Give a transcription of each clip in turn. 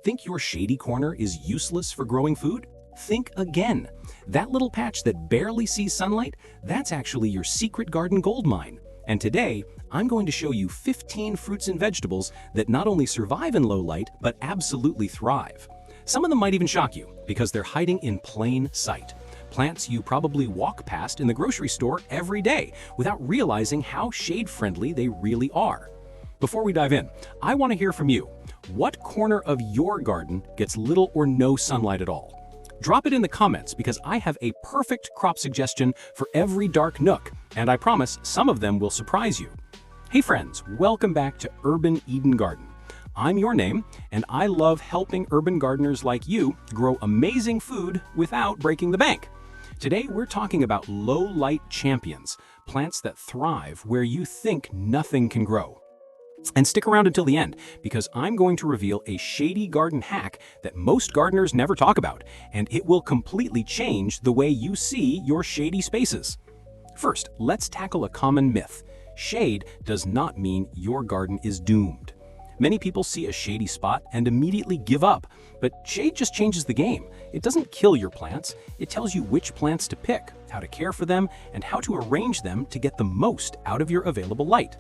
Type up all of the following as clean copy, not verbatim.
Think your shady corner is useless for growing food? Think again. That little patch that barely sees sunlight, that's actually your secret garden gold mine. And today, I'm going to show you 15 fruits and vegetables that not only survive in low light, but absolutely thrive. Some of them might even shock you because they're hiding in plain sight. Plants you probably walk past in the grocery store every day without realizing how shade-friendly they really are. Before we dive in, I want to hear from you. What corner of your garden gets little or no sunlight at all? Drop it in the comments because I have a perfect crop suggestion for every dark nook, and I promise some of them will surprise you. Hey friends, welcome back to Urban Eden Garden. I'm your name, and I love helping urban gardeners like you grow amazing food without breaking the bank. Today we're talking about low-light champions, plants that thrive where you think nothing can grow. And stick around until the end, because I'm going to reveal a shady garden hack that most gardeners never talk about, and it will completely change the way you see your shady spaces. First, let's tackle a common myth. Shade does not mean your garden is doomed. Many people see a shady spot and immediately give up, but shade just changes the game. It doesn't kill your plants, it tells you which plants to pick, how to care for them, and how to arrange them to get the most out of your available light.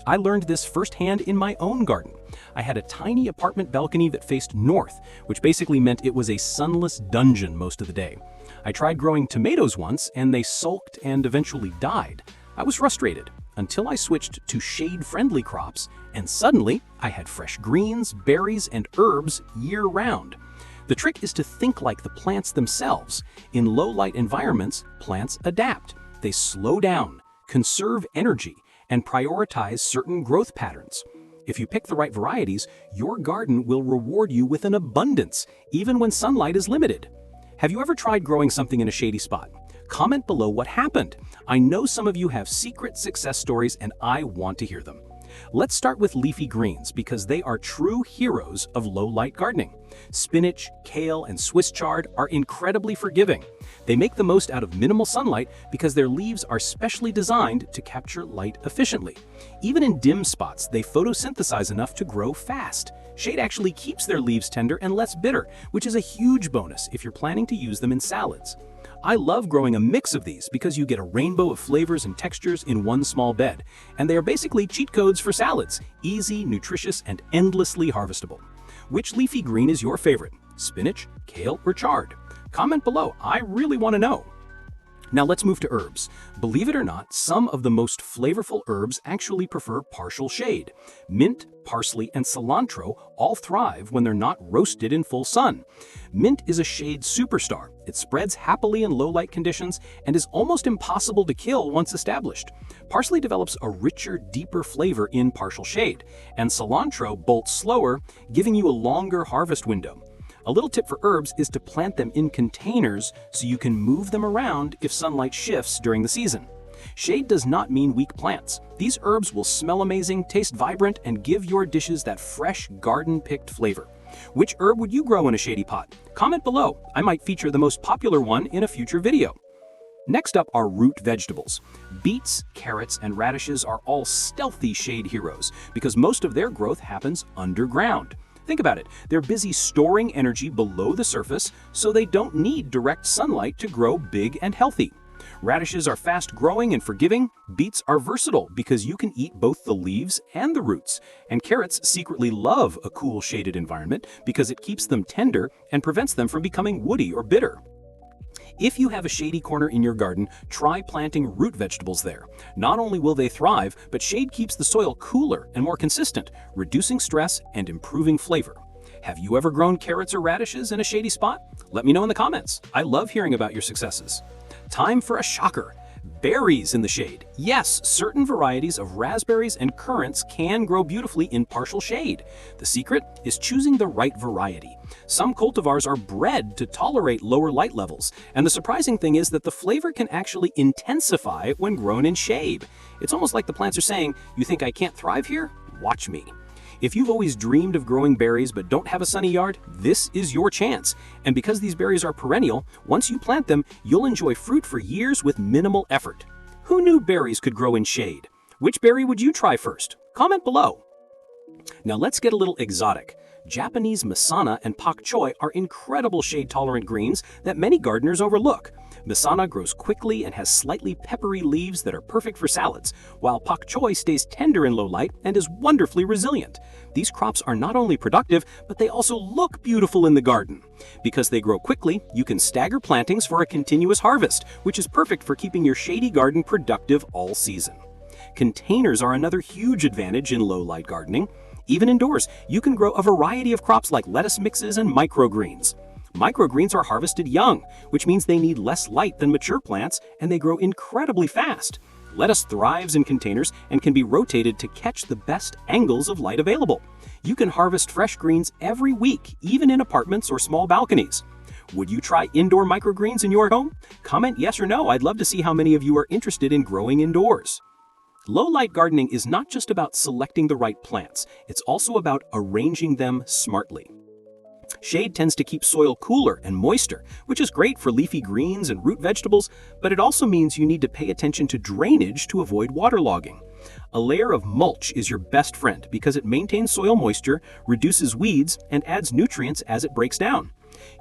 I learned this firsthand in my own garden. I had a tiny apartment balcony that faced north, which basically meant it was a sunless dungeon most of the day. I tried growing tomatoes once, and they sulked and eventually died. I was frustrated until I switched to shade-friendly crops, and suddenly I had fresh greens, berries, and herbs year-round. The trick is to think like the plants themselves. In low-light environments, plants adapt. They slow down, conserve energy, and prioritize certain growth patterns. If you pick the right varieties, your garden will reward you with an abundance, even when sunlight is limited. Have you ever tried growing something in a shady spot? Comment below what happened. I know some of you have secret success stories and I want to hear them. Let's start with leafy greens because they are true heroes of low-light gardening. Spinach, kale, and Swiss chard are incredibly forgiving. They make the most out of minimal sunlight because their leaves are specially designed to capture light efficiently. Even in dim spots, they photosynthesize enough to grow fast. Shade actually keeps their leaves tender and less bitter, which is a huge bonus if you're planning to use them in salads. I love growing a mix of these because you get a rainbow of flavors and textures in one small bed, and they are basically cheat codes for salads, easy, nutritious, and endlessly harvestable. Which leafy green is your favorite? Spinach, kale, or chard? Comment below, I really want to know. Now let's move to herbs. Believe it or not, some of the most flavorful herbs actually prefer partial shade. Mint, parsley, and cilantro all thrive when they're not roasted in full sun. Mint is a shade superstar. It spreads happily in low light conditions and is almost impossible to kill once established. Parsley develops a richer, deeper flavor in partial shade, and cilantro bolts slower, giving you a longer harvest window. A little tip for herbs is to plant them in containers so you can move them around if sunlight shifts during the season. Shade does not mean weak plants. These herbs will smell amazing, taste vibrant, and give your dishes that fresh, garden-picked flavor. Which herb would you grow in a shady pot? Comment below. I might feature the most popular one in a future video. Next up are root vegetables. Beets, carrots, and radishes are all stealthy shade heroes because most of their growth happens underground. Think about it, they're busy storing energy below the surface, so they don't need direct sunlight to grow big and healthy. Radishes are fast-growing and forgiving, beets are versatile because you can eat both the leaves and the roots, and carrots secretly love a cool shaded environment because it keeps them tender and prevents them from becoming woody or bitter. If you have a shady corner in your garden, try planting root vegetables there. Not only will they thrive, but shade keeps the soil cooler and more consistent, reducing stress and improving flavor. Have you ever grown carrots or radishes in a shady spot? Let me know in the comments. I love hearing about your successes. Time for a shocker. Berries in the shade. Yes, certain varieties of raspberries and currants can grow beautifully in partial shade. The secret is choosing the right variety. Some cultivars are bred to tolerate lower light levels, and the surprising thing is that the flavor can actually intensify when grown in shade. It's almost like the plants are saying, "You think I can't thrive here? Watch me." If you've always dreamed of growing berries but don't have a sunny yard, this is your chance. And because these berries are perennial, once you plant them, you'll enjoy fruit for years with minimal effort. Who knew berries could grow in shade? Which berry would you try first? Comment below. Now let's get a little exotic. Japanese masana and pak choi are incredible shade-tolerant greens that many gardeners overlook. Masana grows quickly and has slightly peppery leaves that are perfect for salads, while pak choi stays tender in low light and is wonderfully resilient. These crops are not only productive, but they also look beautiful in the garden. Because they grow quickly, you can stagger plantings for a continuous harvest, which is perfect for keeping your shady garden productive all season. Containers are another huge advantage in low-light gardening. Even indoors, you can grow a variety of crops like lettuce mixes and microgreens. Microgreens are harvested young, which means they need less light than mature plants, and they grow incredibly fast. Lettuce thrives in containers and can be rotated to catch the best angles of light available. You can harvest fresh greens every week, even in apartments or small balconies. Would you try indoor microgreens in your home? Comment yes or no. I'd love to see how many of you are interested in growing indoors. Low-light gardening is not just about selecting the right plants, it's also about arranging them smartly. Shade tends to keep soil cooler and moister, which is great for leafy greens and root vegetables, but it also means you need to pay attention to drainage to avoid waterlogging. A layer of mulch is your best friend because it maintains soil moisture, reduces weeds, and adds nutrients as it breaks down.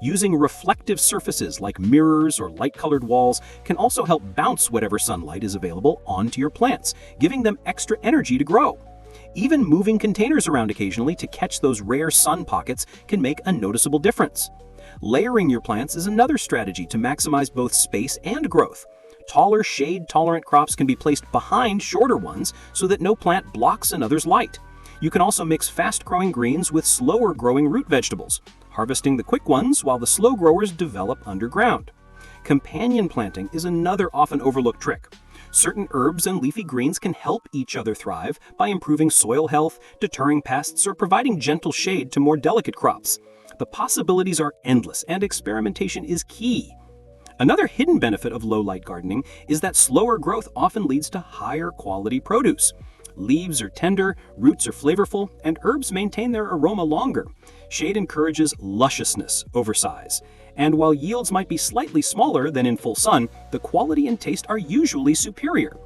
Using reflective surfaces like mirrors or light-colored walls can also help bounce whatever sunlight is available onto your plants, giving them extra energy to grow. Even moving containers around occasionally to catch those rare sun pockets can make a noticeable difference. Layering your plants is another strategy to maximize both space and growth. Taller, shade-tolerant crops can be placed behind shorter ones so that no plant blocks another's light. You can also mix fast-growing greens with slower-growing root vegetables, harvesting the quick ones while the slow growers develop underground. Companion planting is another often overlooked trick. Certain herbs and leafy greens can help each other thrive by improving soil health, deterring pests, or providing gentle shade to more delicate crops. The possibilities are endless, and experimentation is key. Another hidden benefit of low-light gardening is that slower growth often leads to higher quality produce. Leaves are tender, roots are flavorful, and herbs maintain their aroma longer. Shade encourages lusciousness over size. And while yields might be slightly smaller than in full sun, the quality and taste are usually superior.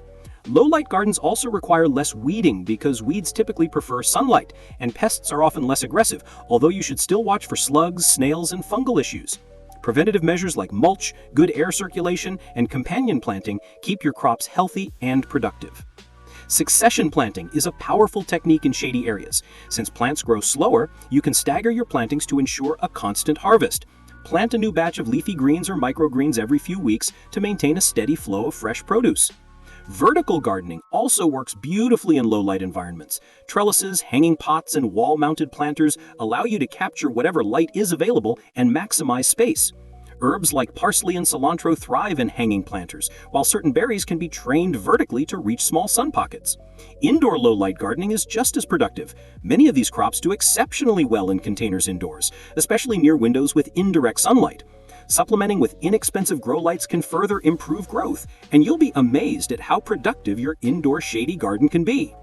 Low-light gardens also require less weeding because weeds typically prefer sunlight, and pests are often less aggressive, although you should still watch for slugs, snails, and fungal issues. Preventative measures like mulch, good air circulation, and companion planting keep your crops healthy and productive. Succession planting is a powerful technique in shady areas. Since plants grow slower, you can stagger your plantings to ensure a constant harvest. Plant a new batch of leafy greens or microgreens every few weeks to maintain a steady flow of fresh produce. Vertical gardening also works beautifully in low-light environments. Trellises, hanging pots, and wall-mounted planters allow you to capture whatever light is available and maximize space. Herbs like parsley and cilantro thrive in hanging planters, while certain berries can be trained vertically to reach small sun pockets. Indoor low-light gardening is just as productive. Many of these crops do exceptionally well in containers indoors, especially near windows with indirect sunlight. Supplementing with inexpensive grow lights can further improve growth, and you'll be amazed at how productive your indoor shady garden can be.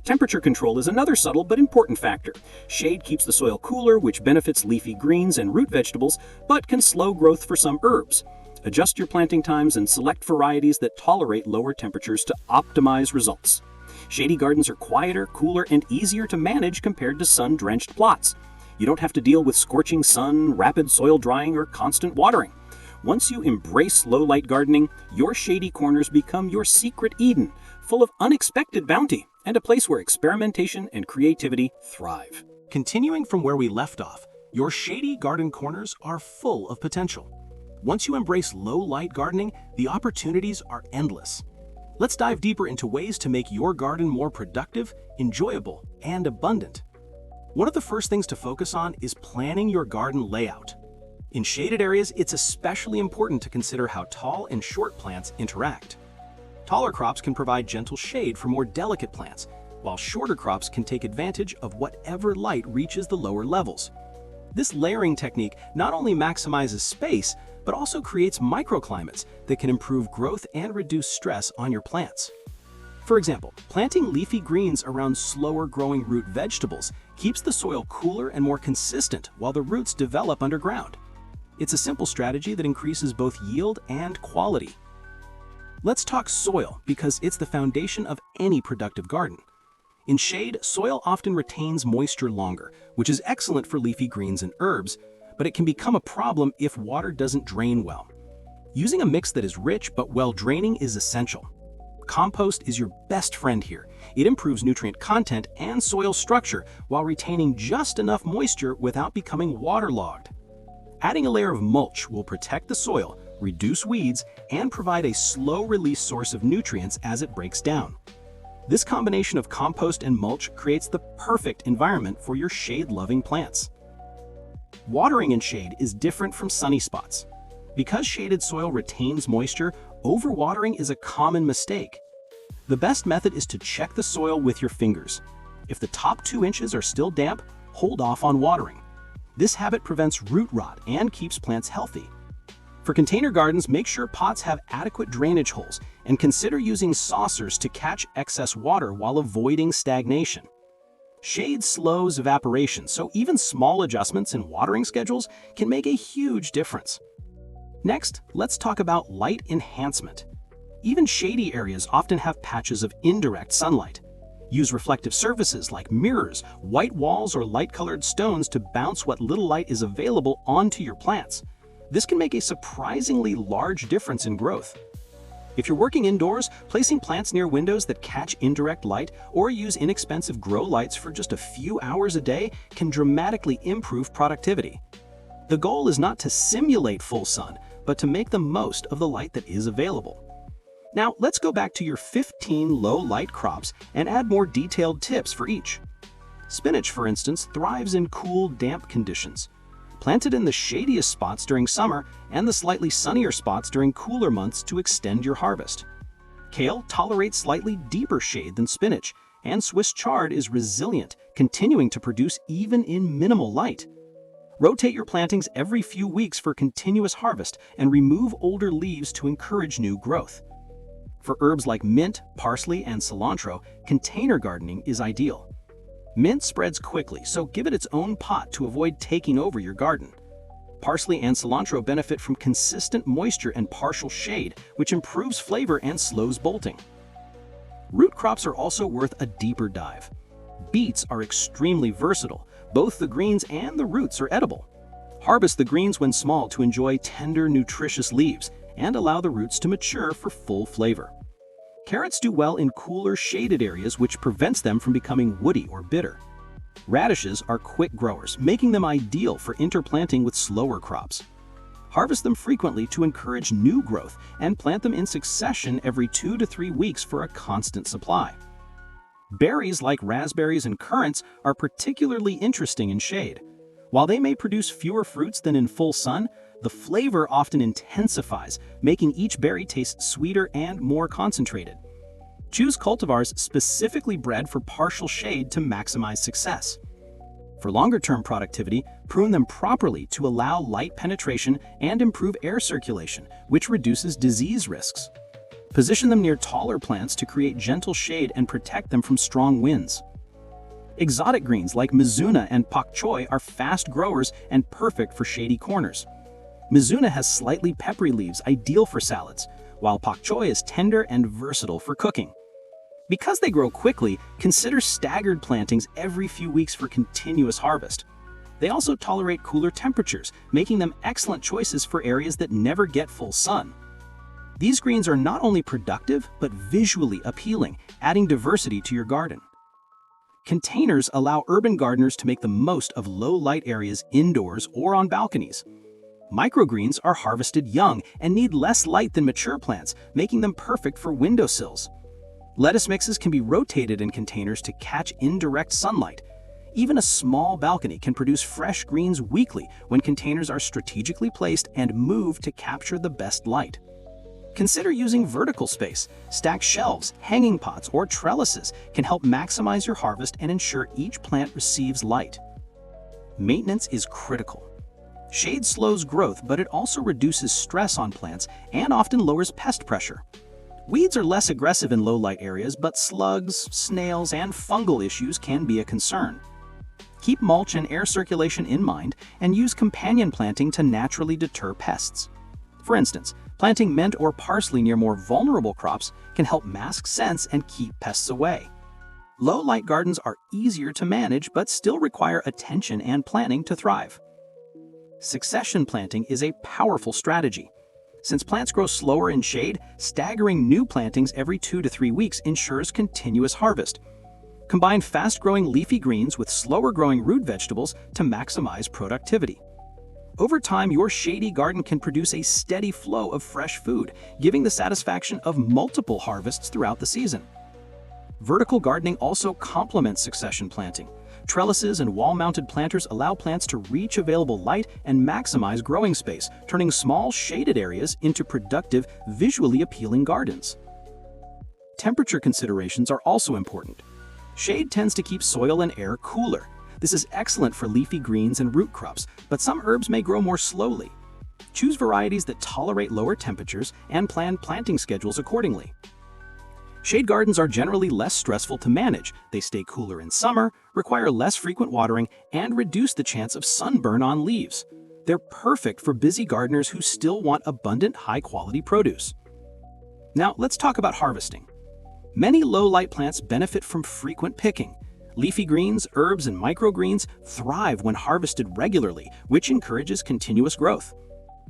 Temperature control is another subtle but important factor. Shade keeps the soil cooler, which benefits leafy greens and root vegetables, but can slow growth for some herbs. Adjust your planting times and select varieties that tolerate lower temperatures to optimize results. Shady gardens are quieter, cooler, and easier to manage compared to sun-drenched plots. You don't have to deal with scorching sun, rapid soil drying, or constant watering. Once you embrace low-light gardening, your shady corners become your secret Eden, full of unexpected bounty, and a place where experimentation and creativity thrive. Continuing from where we left off, your shady garden corners are full of potential. Once you embrace low-light gardening, the opportunities are endless. Let's dive deeper into ways to make your garden more productive, enjoyable, and abundant. One of the first things to focus on is planning your garden layout. In shaded areas, it's especially important to consider how tall and short plants interact. Taller crops can provide gentle shade for more delicate plants, while shorter crops can take advantage of whatever light reaches the lower levels. This layering technique not only maximizes space, but also creates microclimates that can improve growth and reduce stress on your plants. For example, planting leafy greens around slower-growing root vegetables keeps the soil cooler and more consistent while the roots develop underground. It's a simple strategy that increases both yield and quality. Let's talk soil because it's the foundation of any productive garden. In shade, soil often retains moisture longer, which is excellent for leafy greens and herbs, but it can become a problem if water doesn't drain well. Using a mix that is rich but well-draining is essential. Compost is your best friend here. It improves nutrient content and soil structure while retaining just enough moisture without becoming waterlogged. Adding a layer of mulch will protect the soil, reduce weeds, and provide a slow-release source of nutrients as it breaks down. This combination of compost and mulch creates the perfect environment for your shade-loving plants. Watering in shade is different from sunny spots. Because shaded soil retains moisture, overwatering is a common mistake. The best method is to check the soil with your fingers. If the top 2 inches are still damp, hold off on watering. This habit prevents root rot and keeps plants healthy. For container gardens, make sure pots have adequate drainage holes and consider using saucers to catch excess water while avoiding stagnation. Shade slows evaporation, so even small adjustments in watering schedules can make a huge difference. Next, let's talk about light enhancement. Even shady areas often have patches of indirect sunlight. Use reflective surfaces like mirrors, white walls, or light-colored stones to bounce what little light is available onto your plants. This can make a surprisingly large difference in growth. If you're working indoors, placing plants near windows that catch indirect light or use inexpensive grow lights for just a few hours a day can dramatically improve productivity. The goal is not to simulate full sun, but to make the most of the light that is available. Now, let's go back to your 15 low-light crops and add more detailed tips for each. Spinach, for instance, thrives in cool, damp conditions. Plant it in the shadiest spots during summer and the slightly sunnier spots during cooler months to extend your harvest. Kale tolerates slightly deeper shade than spinach, and Swiss chard is resilient, continuing to produce even in minimal light. Rotate your plantings every few weeks for continuous harvest and remove older leaves to encourage new growth. For herbs like mint, parsley, and cilantro, container gardening is ideal. Mint spreads quickly, so give it its own pot to avoid taking over your garden. Parsley and cilantro benefit from consistent moisture and partial shade, which improves flavor and slows bolting. Root crops are also worth a deeper dive. Beets are extremely versatile. Both the greens and the roots are edible. Harvest the greens when small to enjoy tender, nutritious leaves and allow the roots to mature for full flavor. Carrots do well in cooler, shaded areas, which prevents them from becoming woody or bitter. Radishes are quick growers, making them ideal for interplanting with slower crops. Harvest them frequently to encourage new growth and plant them in succession every 2 to 3 weeks for a constant supply. Berries like raspberries and currants are particularly interesting in shade. While they may produce fewer fruits than in full sun, the flavor often intensifies, making each berry taste sweeter and more concentrated. Choose cultivars specifically bred for partial shade to maximize success. For longer-term productivity, prune them properly to allow light penetration and improve air circulation, which reduces disease risks. Position them near taller plants to create gentle shade and protect them from strong winds. Exotic greens like mizuna and pak choi are fast growers and perfect for shady corners. Mizuna has slightly peppery leaves ideal for salads, while pak choi is tender and versatile for cooking. Because they grow quickly, consider staggered plantings every few weeks for continuous harvest. They also tolerate cooler temperatures, making them excellent choices for areas that never get full sun. These greens are not only productive, but visually appealing, adding diversity to your garden. Containers allow urban gardeners to make the most of low-light areas indoors or on balconies. Microgreens are harvested young and need less light than mature plants, making them perfect for windowsills. Lettuce mixes can be rotated in containers to catch indirect sunlight. Even a small balcony can produce fresh greens weekly when containers are strategically placed and moved to capture the best light. Consider using vertical space. Stacked shelves, hanging pots, or trellises can help maximize your harvest and ensure each plant receives light. Maintenance is critical. Shade slows growth, but it also reduces stress on plants and often lowers pest pressure. Weeds are less aggressive in low-light areas, but slugs, snails, and fungal issues can be a concern. Keep mulch and air circulation in mind and use companion planting to naturally deter pests. For instance, planting mint or parsley near more vulnerable crops can help mask scents and keep pests away. Low-light gardens are easier to manage but still require attention and planning to thrive. Succession planting is a powerful strategy. Since plants grow slower in shade, staggering new plantings every 2 to 3 weeks ensures continuous harvest. Combine fast-growing leafy greens with slower-growing root vegetables to maximize productivity. Over time, your shady garden can produce a steady flow of fresh food, giving the satisfaction of multiple harvests throughout the season. Vertical gardening also complements succession planting. Trellises and wall-mounted planters allow plants to reach available light and maximize growing space, turning small shaded areas into productive, visually appealing gardens. Temperature considerations are also important. Shade tends to keep soil and air cooler. This is excellent for leafy greens and root crops, but some herbs may grow more slowly. Choose varieties that tolerate lower temperatures and plan planting schedules accordingly. Shade gardens are generally less stressful to manage. They stay cooler in summer, require less frequent watering, and reduce the chance of sunburn on leaves. They're perfect for busy gardeners who still want abundant, high-quality produce. Now, let's talk about harvesting. Many low-light plants benefit from frequent picking. Leafy greens, herbs, and microgreens thrive when harvested regularly, which encourages continuous growth.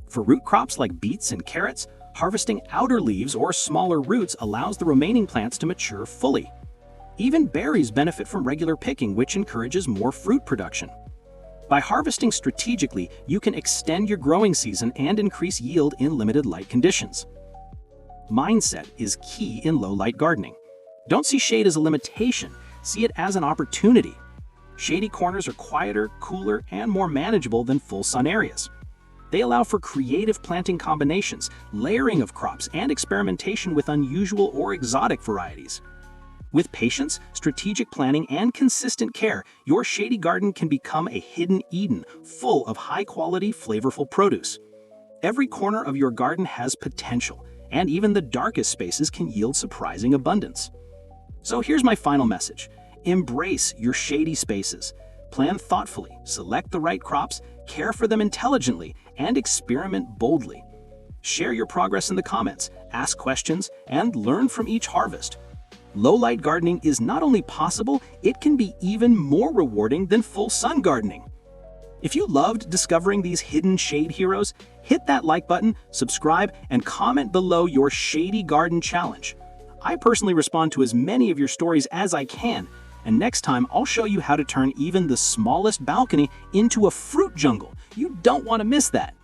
For root crops like beets and carrots, harvesting outer leaves or smaller roots allows the remaining plants to mature fully. Even berries benefit from regular picking, which encourages more fruit production. By harvesting strategically, you can extend your growing season and increase yield in limited light conditions. Mindset is key in low-light gardening. Don't see shade as a limitation, see it as an opportunity. Shady corners are quieter, cooler, and more manageable than full sun areas. They allow for creative planting combinations, layering of crops, and experimentation with unusual or exotic varieties. With patience, strategic planning, and consistent care, your shady garden can become a hidden Eden, full of high-quality, flavorful produce. Every corner of your garden has potential, and even the darkest spaces can yield surprising abundance. So here's my final message. Embrace your shady spaces. Plan thoughtfully, select the right crops, care for them intelligently, and experiment boldly. Share your progress in the comments, ask questions, and learn from each harvest. Low-light gardening is not only possible, it can be even more rewarding than full-sun gardening. If you loved discovering these hidden shade heroes, hit that like button, subscribe, and comment below your shady garden challenge. I personally respond to as many of your stories as I can, and next time I'll show you how to turn even the smallest balcony into a fruit jungle. You don't want to miss that.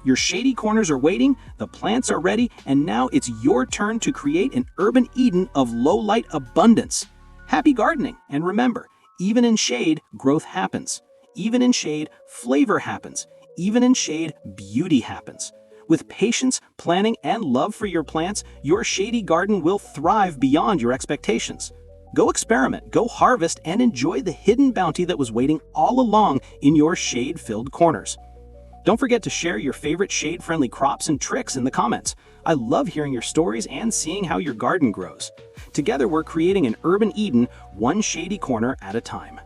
Your shady corners are waiting, the plants are ready, and now it's your turn to create an urban Eden of low-light abundance. Happy gardening, and remember, even in shade, growth happens. Even in shade, flavor happens. Even in shade, beauty happens. With patience, planning, and love for your plants, your shady garden will thrive beyond your expectations. Go experiment, go harvest, and enjoy the hidden bounty that was waiting all along in your shade-filled corners. Don't forget to share your favorite shade-friendly crops and tricks in the comments. I love hearing your stories and seeing how your garden grows. Together, we're creating an urban Eden, one shady corner at a time.